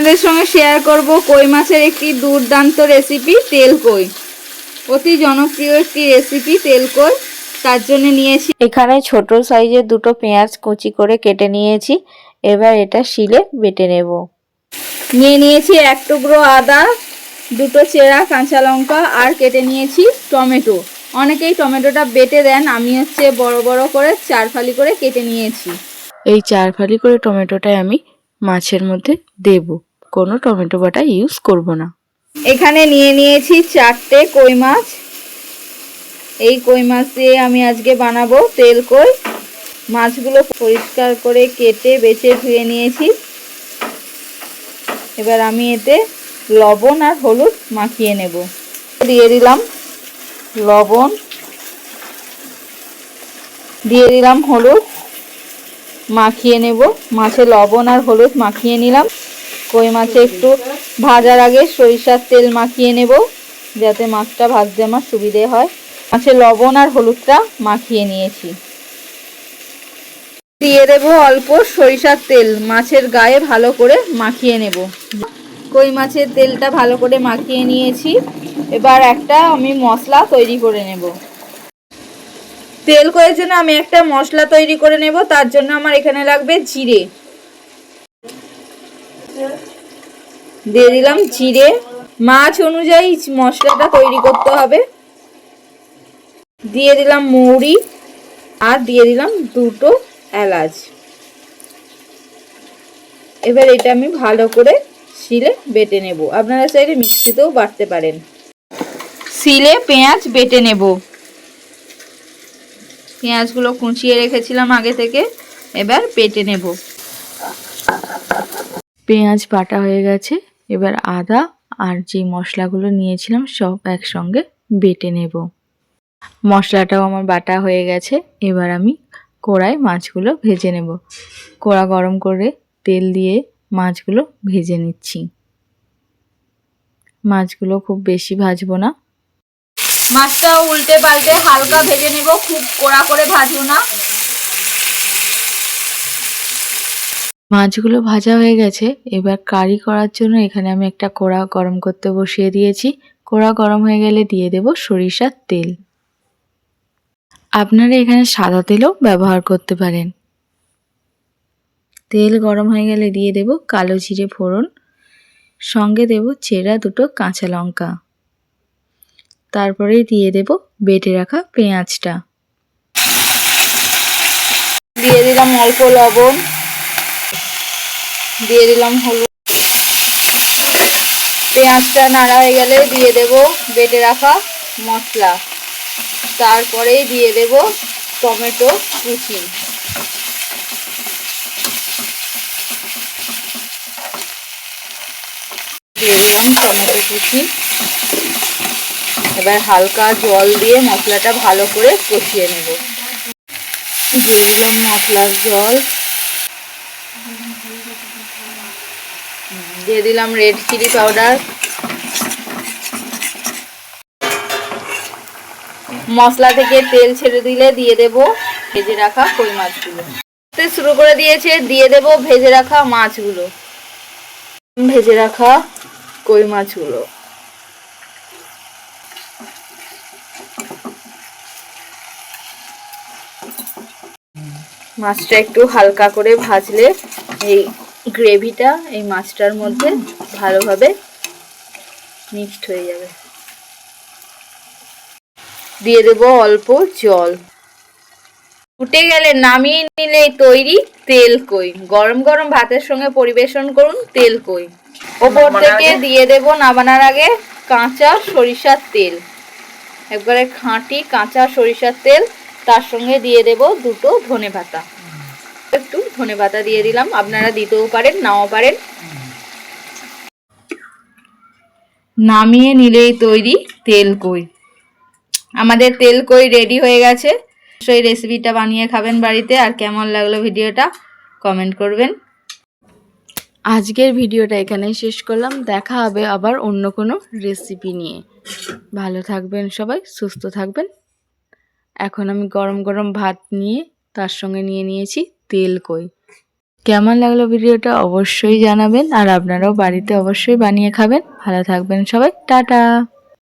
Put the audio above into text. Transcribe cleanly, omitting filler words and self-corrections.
আপনাদের সঙ্গে শেয়ার করব কই মাছের একটি দুর্দান্ত রেসিপি, তেল কই। অতি জনপ্রিয় একটি রেসিপি তেল কই। তার জন্য নিয়েছি এখানে ছোট সাইজের দুটো পেঁয়াজ কুচি করে কেটে নিয়েছি। এবার এটা শিলে বেটে নেব। নিয়েছি এক টুকরো আদা, দুটো চেরা কাঁচা লঙ্কা আর কেটে নিয়েছি টমেটো। অনেকেই টমেটোটা বেটে দেন, আমি বড় বড় করে 4 ফালি করে কেটে নিয়েছি। এই 4 ফালি করে টমেটোটাই আমি মাছের মধ্যে দেব, কোনো টমেটো বাটা ইউজ করব না। এখানে নিয়েছি 4টে কই মাছ। এই কই মাছ দিয়ে আমি আজকে বানাবো তেল কই। মাছগুলো পরিষ্কার করে কেটে বেছে ধুয়ে নিয়েছি। এবার আমি এতে লবণ আর হলুদ মাখিয়ে নেব। দিয়ে দিলাম লবণ, দিয়ে দিলাম হলুদ, মাখিয়ে নেব। মাছে লবণ আর হলুদ মাখিয়ে নিলাম। কই মাছে একটু ভাজার আগে সরিষার তেল মাখিয়ে নেব, যাতে মাছটা ভাজতে আমার সুবিধে হয়। মাছে লবণ আর হলুদটা মাখিয়ে নিয়েছি। দিয়ে দেব অল্প সরিষার তেল, মাছের গায়ে ভালো করে মাখিয়ে নেব। কই মাছের তেলটা ভালো করে মাখিয়ে নিয়েছি। এবার আমি মশলা তৈরি করে নেব। তেল কইয়ের জন্য আমি একটা মশলা তৈরি করে নেব। তার জন্য আমার এখানে লাগবে জিরে। দিয়ে দিলাম জিরে। মাছ অনুযায়ী মশলাটা তৈরি করতে হবে। দিয়ে দিলাম মৌরি আর দিয়ে দিলাম দুটো এলাচ। এবার এটা আমি ভালো করে শিলে বেটে নেব। আপনারা চাইলে মিক্সিতেও বাটতে পারেন। শিলে পেঁয়াজ বেটে নেব। পেঁয়াজগুলো কুচিয়ে রেখেছিলাম আগে থেকে, এবার বেটে নেব। পেঁয়াজ বাটা হয়ে গেছে। এবার আদা আর যে মশলাগুলো নিয়েছিলাম সব একসঙ্গে বেটে নেব। মশলাটাও আমার বাটা হয়ে গেছে। এবার আমি কড়ায় মাছগুলো ভেজে নেব। কড়া গরম করে তেল দিয়ে মাছগুলো ভেজে নিচ্ছি। মাছগুলো খুব বেশি ভাজবো না। মাছটাও উল্টে পাল্টে হালকা ভেজে নেব, খুব কড়া করে ভাজবো না। মাছগুলো ভাজা হয়ে গেছে। এবার কারি করার জন্য এখানে আমি একটা কড়া গরম করতে বসিয়ে দিয়েছি। কড়া গরম হয়ে গেলে দিয়ে দেব সরিষার তেল। আপনারা এখানে সাদা তেলও ব্যবহার করতে পারেন। তেল গরম হয়ে গেলে দিয়ে দেব কালো জিরে ফোড়ন, সঙ্গে দেব চেরা দুটো কাঁচা লঙ্কা। তারপরে দিয়ে দেব বেটে রাখা পেঁয়াজটা। দিয়ে দিলাম অল্প লবণ, দিয়ে দিলাম হলুদ। পেঁয়াজটা নাড়া হয়ে গেলে দিয়ে দেব বেটে রাখা মশলা। তারপরেই দিয়ে দেব টমেটো কুচি। দিয়ে দিলাম টমেটো কুচি। এবার হালকা জল দিয়ে মশলাটা ভালো করে কষিয়ে নেব। দিয়ে দিলাম মশলার জল, দিয়ে দিলাম রেড চিলি পাউডার। মশলা থেকে তেল ছেড়ে দিলে দিয়ে দেব ভেজে রাখা কই মাছগুলো। শুরু করে দিয়েছে, দিয়ে দেব ভেজে রাখা মাছগুলো। ভেজে রাখা কই মাছগুলো মাছটা একটু হালকা করে ভাজলে এই গ্রেভিটা এই মাছটার মধ্যে ভালোভাবে মিক্সড হয়ে যাবে। দিয়ে দেব অল্প জল। ফুটে গেলে নামিয়ে নিলেই তৈরি তেল কই। গরম গরম ভাতের সঙ্গে পরিবেশন করুন তেল কই। ওপর থেকে দিয়ে দেব নামানোর আগে কাঁচা সরিষার তেল, একবারে খাঁটি কাঁচা সরিষার তেল। তার সঙ্গে দিয়ে দেব দুটো ধনেপাতা। একটু ধনেপাতা দিয়ে দিলাম, আপনারা দিতেও পারেন নাও পারেন। নামিয়ে নিলেই তৈরি তেল কই। আমাদের তেল কই রেডি হয়ে গেছে। সেই রেসিপিটা বানিয়ে খাবেন বাড়িতে। আর কেমন লাগলো ভিডিওটা কমেন্ট করবেন। আজকের ভিডিওটা এখানেই শেষ করলাম। দেখা হবে আবার অন্য কোনো রেসিপি নিয়ে। ভালো থাকবেন সবাই, সুস্থ থাকবেন। এখন আমি গরম গরম ভাত নিয়ে তার সঙ্গে নিয়েছি তেল কই। কেমন লাগলো ভিডিওটা অবশ্যই জানাবেন, আর আপনারাও বাড়িতে অবশ্যই বানিয়ে খাবেন। ভালো থাকবেন সবাই, টাটা।